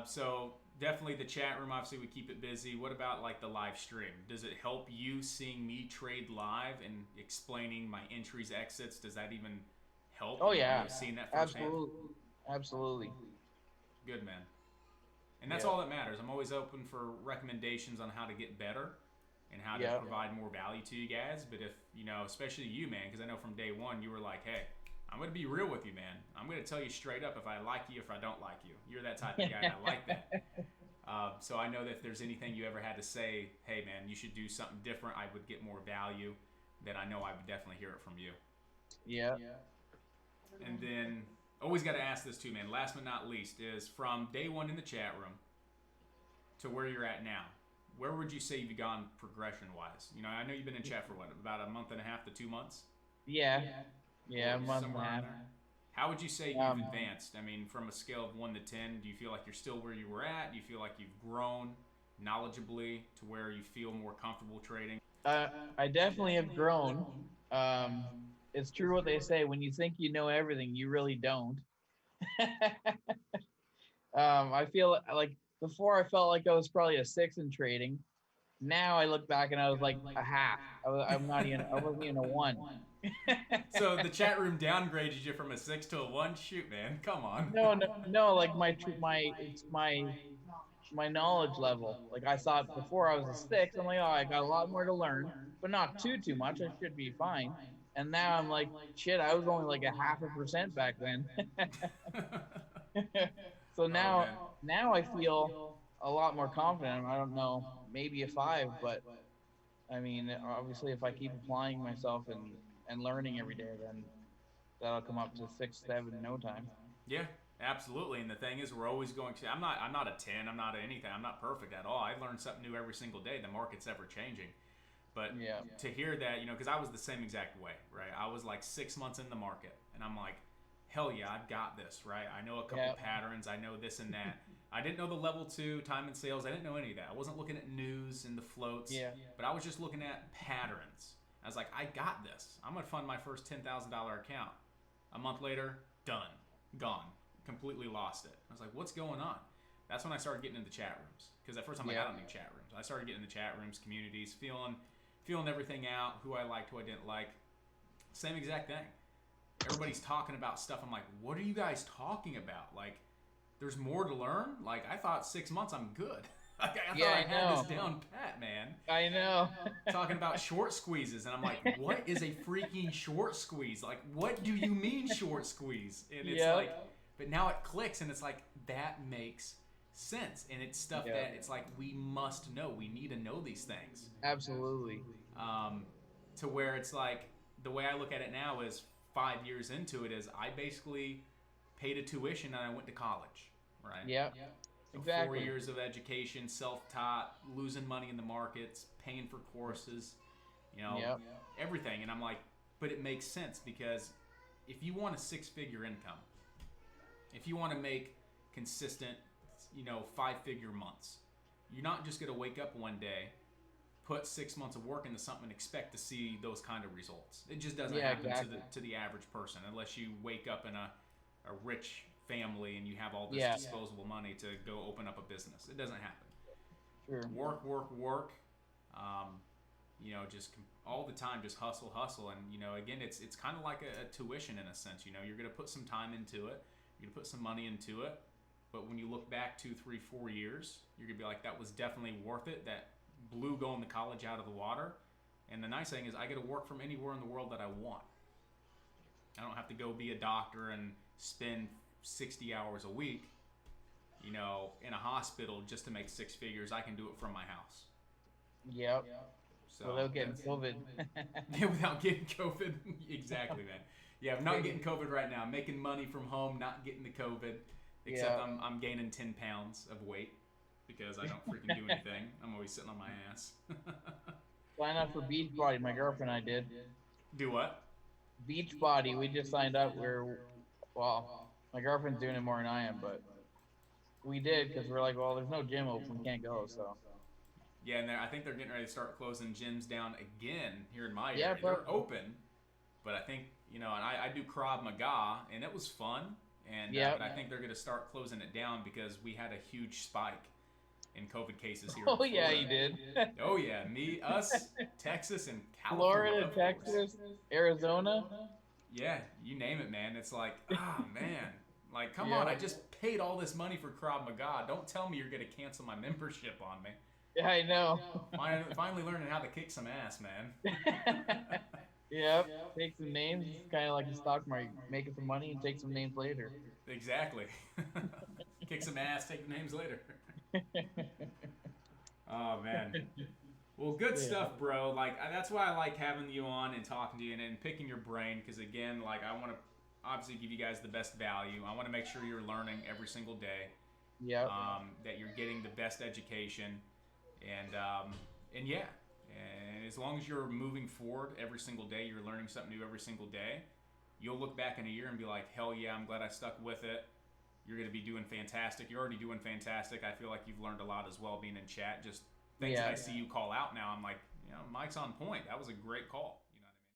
So definitely the chat room. Obviously, we keep it busy. What about like the live stream? Does it help you seeing me trade live and explaining my entries, exits? Does that even help? Oh And you yeah, seeing that firsthand? absolutely, absolutely. Good man. And that's Yeah, all that matters. I'm always open for recommendations on how to get better and how to yeah, provide more value to you guys. But if, especially you, man, because I know from day one you were like, hey, I'm going to be real with you, man. I'm going to tell you straight up if I like you, if I don't like you. You're that type of guy, and I like that. So I know that if there's anything you ever had to say, hey, man, you should do something different, I would get more value, then I know I would definitely hear it from you. yeah. And then, always got to ask this too, man. Last but not least, is from day one in the chat room to where you're at now, where would you say you've gone progression wise? I know you've been in chat for what, about a month and a half to 2 months, Yeah, yeah, or a month and a somewhere around half. there. How would you say you've Um, advanced? I mean, from a scale of 1 to 10, do you feel like you're still where you were at? Do you feel like you've grown knowledgeably to where you feel more comfortable trading? uh, I definitely have grown. Um, it's true what they say: when you think you know everything, you really don't. I feel like before I felt like I was probably a six in trading. Now I look back and I was like a half. I'm not even. I wasn't even a one. So the chat room downgraded you from a 6 to a 1? Shoot, man. Come on. No, no, no. Like it's my knowledge level. Like I thought before I was a six. I'm like, oh, I got a lot more to learn, but not too much. I should be fine. And now I'm like, shit, I was only like a half a percent back then. So Oh, man. now I feel a lot more confident. I don't know, maybe a five, but I mean, obviously, if I keep applying myself and learning every day, then that'll come up to six, seven in no time. Yeah, absolutely. And the thing is, we're always going to. I'm not a 10. I'm not anything. I'm not perfect at all. I learn something new every single day. The market's ever changing. But Yeah, to hear that, because I was the same exact way, right? I was like 6 months in the market, and I'm like, hell yeah, I've got this, right? I know a couple yeah, patterns. I know this and that. I didn't know the level two time and sales. I didn't know any of that. I wasn't looking at news and the floats, yeah, but I was just looking at patterns. I was like, I got this. I'm gonna fund my first $10,000 account. A month later, done, gone, completely lost it. I was like, what's going on? That's when I started getting into chat rooms because at first I'm like, I yeah, don't need chat rooms. I started getting into chat rooms, communities, feeling everything out, who I liked, who I didn't like. Same exact thing. Everybody's talking about stuff. I'm like, what are you guys talking about? Like, there's more to learn. Like, I thought 6 months I'm good. Like, I yeah. thought I I had this know, down pat, man. I know. Talking about short squeezes, and I'm like, what is a freaking short squeeze? Like, what do you mean short squeeze? And it's Yep, like, but now it clicks, and it's like that makes sense, and it's stuff yep, that it's like we must know. We need to know these things. absolutely. um, to where it's like the way I look at it now is 5 years into it is I basically paid a tuition and I went to college, right? Yep, So 4 exactly. years of education, self-taught, losing money in the markets, paying for courses, you know, Yep, everything. And I'm like, but it makes sense because if you want a six-figure income, if you want to make consistent, 5-figure months, you're not just going to wake up one day, put 6 months of work into something and expect to see those kind of results. It just doesn't yeah, happen to the exactly. to the average person unless you wake up in a rich family and you have all this Yeah, disposable money to go open up a business. It doesn't happen. sure. Work, work, work. Um, just all the time, just hustle, hustle, and again, it's kind of like a tuition in a sense. You're gonna put some time into it, you're gonna put some money into it, but when you look back 2, 3, 4 years, you're gonna be like, that was definitely worth it. That blew going to college out of the water. And the nice thing is, I get to work from anywhere in the world that I want. I don't have to go be a doctor and spend 60 hours a week, in a hospital just to make six figures. I can do it from my house. Yep, So without getting that's COVID. yeah, without getting COVID. Exactly, man. Yeah, I'm not getting COVID right now. I'm making money from home, not getting the COVID. Except Yeah. I'm gaining 10 pounds of weight because I don't freaking do anything. I'm always sitting on my ass. Sign up for Beachbody. My girlfriend and I did. Do what? Beachbody. We just signed up. Well, my girlfriend's doing it more than I am, but we did because we're like, well, there's no gym open. We can't go. So Yeah, and I think they're getting ready to start closing gyms down again here in my yeah, area. but They're open, but I think and I do Krav Maga, and it was fun. And Yep. but I think they're going to start closing it down because we had a huge spike in COVID cases here. Oh in yeah, Florida. you did. Oh yeah, us, Texas, and California. Florida, Texas, Arizona. Yeah, you name it, man. It's like, man. Like, come on, Yeah. I just paid all this money for Krav Maga. Don't tell me you're going to cancel my membership on me. Yeah, I know. Finally learning how to kick some ass, man. Yep. Take some names. It's kind of like a stock market. Making some money and take some names later. Exactly. Kick some ass, take the names later. Oh, man. Well, good stuff, bro. Like, that's why I like having you on and talking to you and picking your brain because, again, like, I want to obviously give you guys the best value. I want to make sure you're learning every single day. Yep. That you're getting the best education. And yeah, and as long as you're moving forward every single day, you're learning something new every single day, you'll look back in a year and be like, hell yeah, I'm glad I stuck with it. You're going to be doing fantastic. You're already doing fantastic. I feel like you've learned a lot as well being in chat. Just things that I see you call out now, I'm like, Mike's on point. That was a great call.